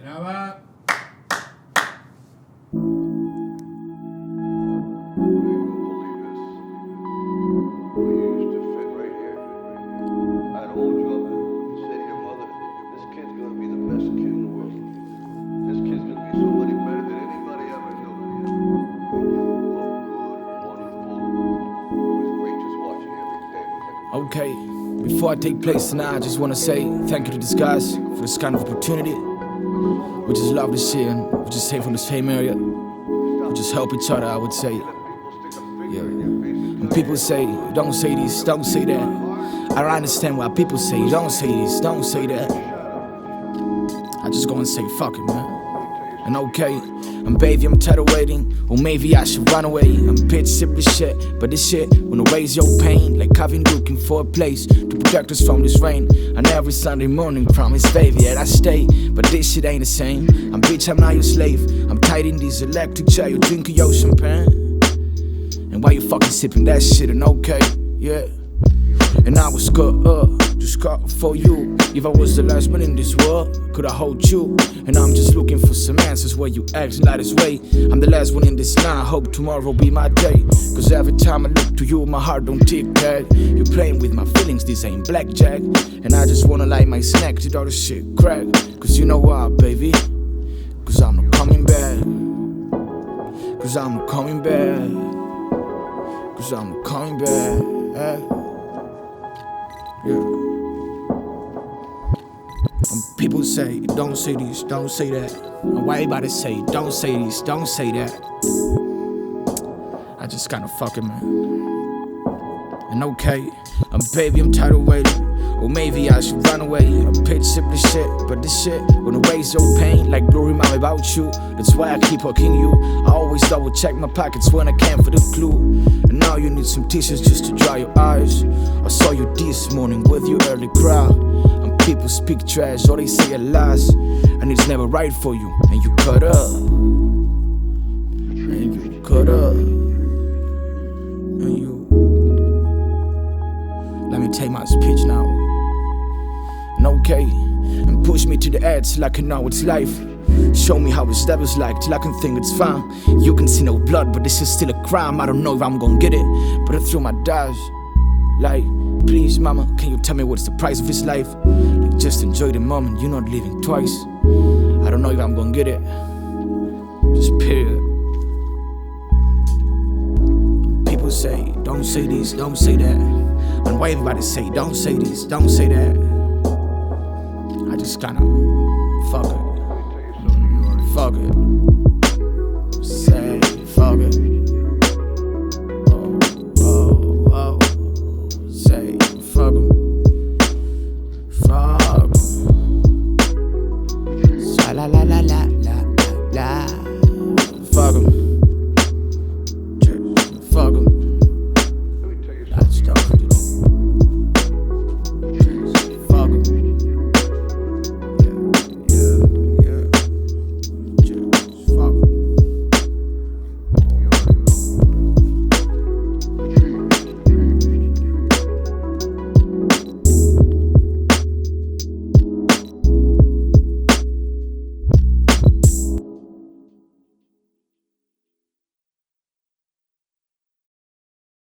Graba. Okay, before I take place tonight, I just want to say thank you to these guys for this kind of opportunity. We just love this shit and we just stay from the same area. We just help each other, I would say. Yeah. And people say, don't say this, don't say that. I don't understand why people say, don't say this, don't say that. I just go and say, fuck it, man. And okay, and baby, I'm tired of waiting. Or maybe I should run away. I'm bitch sick with shit, but this shit wanna raise your pain. Like I've been looking for a place to protect us from this rain. And every Sunday morning promise, baby, that I stay. But this shit ain't the same. Bitch, I'm not your slave. I'm tied in this electric chair. You drinking your champagne. And why you fucking sipping that shit? And okay, yeah. And I was caught up, just caught for you. If I was the last man in this world, could I hold you? And I'm just looking for some answers where you acting like this way. I'm the last one in this line, I hope tomorrow will be my day. Cause every time I look to you, my heart don't tick-tack. You're playing with my feelings, this ain't blackjack. And I just wanna light my snack till all the shit crack. Cause you know why, baby? Cause I'm not coming back. Cause I'm not coming back. Cause I'm not coming back. Yeah. And people say, don't say this, don't say that. And why everybody say, don't say this, don't say that. I just kinda fucking, man. And okay, and baby, I'm tired of waiting. Or maybe I should run away. I'm pitch sick with shit, but this shit wanna raise your pain. Like blue remind me about you. That's why I keep hugging you. I always double check my pockets when I can for the clue. And now you need some tissues just to dry your eyes. I saw you this morning with your early crowd. And people speak trash or they say lies. And it's never right for you. And you cut up. And you cut up. And you. Let me take my speech now. And okay, and push me to the edge till I can know it's life. Show me how it's devil's like till I can think it's fine. You can see no blood, but this is still a crime. I don't know if I'm gonna get it, but I threw my dice. Like, please mama, can you tell me what's the price of this life? Like, just enjoy the moment, you're not living twice. I don't know if I'm gonna get it. Just period. People say, don't say this, don't say that. And why everybody say, don't say this, don't say that. I just kinda, fuck it. Fuck it. Say, fuck it.